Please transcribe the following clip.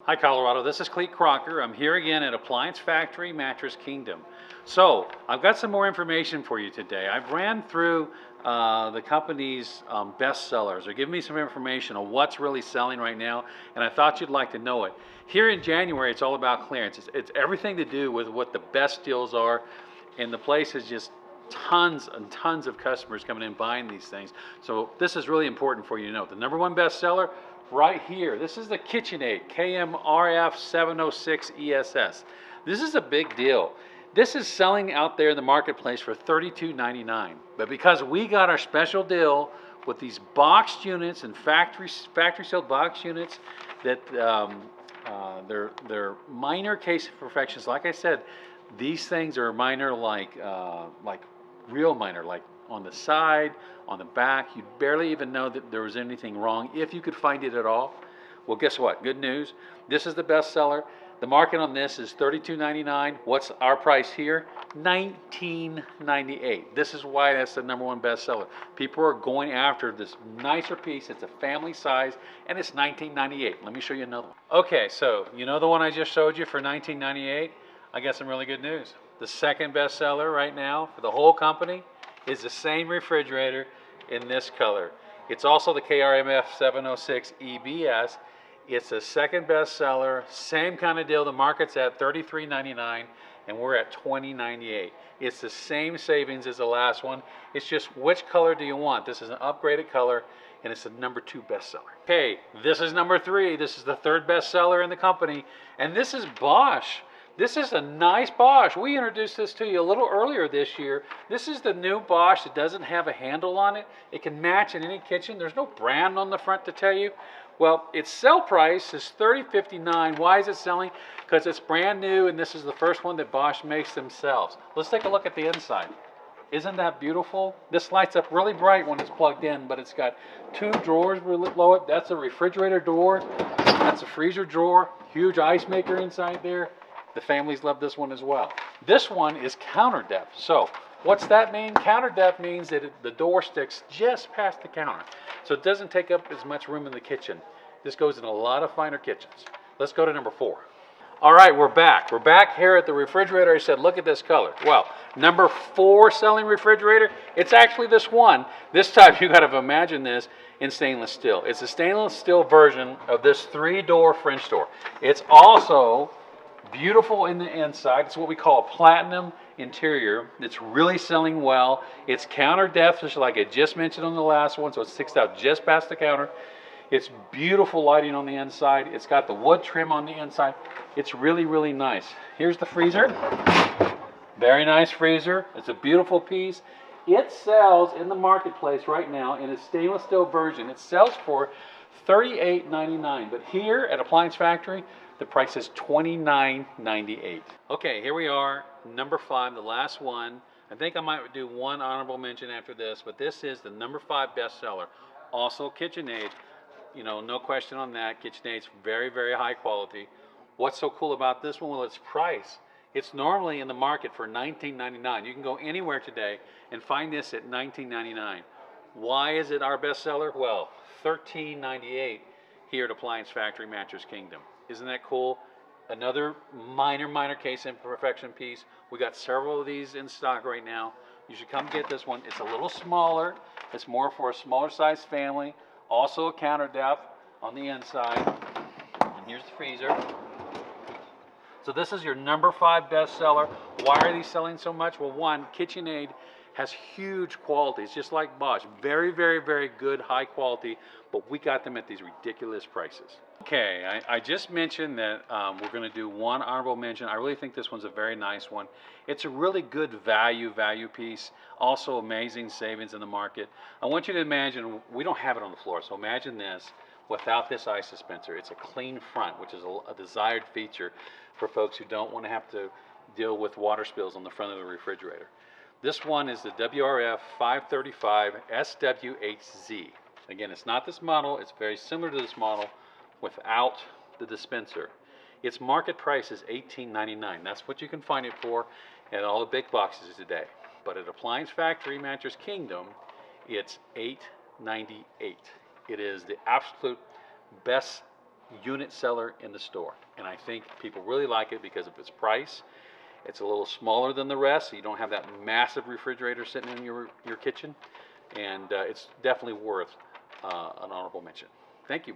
Hi Colorado, this is Cleat Crocker. I'm here again at Appliance Factory Mattress Kingdom. So I've got some more information for you today. I've ran through the company's best sellers. They're giving me some information on what's really selling right now, and I thought you'd like to know it. Here in January, it's all about clearance. It's everything to do with what the best deals are, and the place is just tons and tons of customers coming in buying these things. So this is really important for you to know. The number one best seller right here. This is the KitchenAid RF 706 ESS. This is a big deal. This is selling out there in the marketplace for $32.99. But because we got our special deal with these boxed units and factory sealed box units, that they're minor case imperfections. Like I said, these things are minor, like real minor, like on the side, on the back. You barely even know that there was anything wrong, if you could find it at all. Well, guess what? Good news. This is the best seller. The market on this is $32.99. What's our price here? $19.98. This is why that's the number one best seller. People are going after this nicer piece. It's a family size, and it's $19.98. Let me show you another one. Okay, so you know the one I just showed you for $19.98? I got some really good news. The second best seller right now for the whole company is the same refrigerator in this color. It's also the KRMF 706 EBS. It's the second best seller, same kind of deal. The market's at $33.99 and we're at $20.98. It's the same savings as the last one. It's just which color do you want? This is an upgraded color and it's the number two best seller. Okay, this is number three. This is the third best seller in the company, and this is Bosch. This is a nice Bosch. We introduced this to you a little earlier this year. This is the new Bosch. It doesn't have a handle on it. It can match in any kitchen. There's no brand on the front to tell you. Well, its sell price is $30.59. Why is it selling? Because it's brand new, and this is the first one that Bosch makes themselves. Let's take a look at the inside. Isn't that beautiful? This lights up really bright when it's plugged in, but it's got two drawers below it. That's a refrigerator door. That's a freezer drawer. Huge ice maker inside there. The families love this one as well. This one is counter depth. So what's that mean? Counter depth means that the door sticks just past the counter. So it doesn't take up as much room in the kitchen. This goes in a lot of finer kitchens. Let's go to number four. All right, we're back. We're back here at the refrigerator. I said, look at this color. Well, number four selling refrigerator, it's actually this one. This time you got to imagine this in stainless steel. It's a stainless steel version of this three-door French door. It's also beautiful in the inside. It's what we call a platinum interior. It's really selling well. It's counter depth, just like I just mentioned on the last one, so it sticks out just past the counter. It's beautiful lighting on the inside. It's got the wood trim on the inside. It's really, really nice. Here's the freezer. Very nice freezer. It's a beautiful piece. It sells in the marketplace right now in a stainless steel version. It sells for $38.99, but here at Appliance Factory, the price is $29.98. Okay, here we are, number five, the last one. I think I might do one honorable mention after this, but this is the number five bestseller. Also KitchenAid, you know, no question on that. KitchenAid's very, very high quality. What's so cool about this one? Well, its price. It's normally in the market for $19.99. You can go anywhere today and find this at $19.99. Why is it our bestseller? Well, $13.98 here at Appliance Factory Mattress Kingdom. Isn't that cool? Another minor case imperfection piece. We got several of these in stock right now. You should come get this one. It's a little smaller. It's more for a smaller size family. Also a counter depth on the inside. And here's the freezer. So this is your number five bestseller. Why are these selling so much? Well, one, KitchenAid has huge quality. It's just like Bosch. Very, very, very good, high quality, but we got them at these ridiculous prices. Okay, I just mentioned that we're going to do one honorable mention. I really think this one's a very nice one. It's a really good value piece. Also amazing savings in the market. I want you to imagine, we don't have it on the floor, so imagine this without this ice dispenser. It's a clean front, which is a desired feature for folks who don't want to have to deal with water spills on the front of the refrigerator. This one is the WRF 535 SWHZ. Again, it's not this model. It's very similar to this model without the dispenser. Its market price is $18.99. That's what you can find it for at all the big boxes today. But at Appliance Factory Mattress Kingdom, it's $8.98. It is the absolute best unit seller in the store. And I think people really like it because of its price. It's a little smaller than the rest, so you don't have that massive refrigerator sitting in your kitchen. And it's definitely worth an honorable mention. Thank you.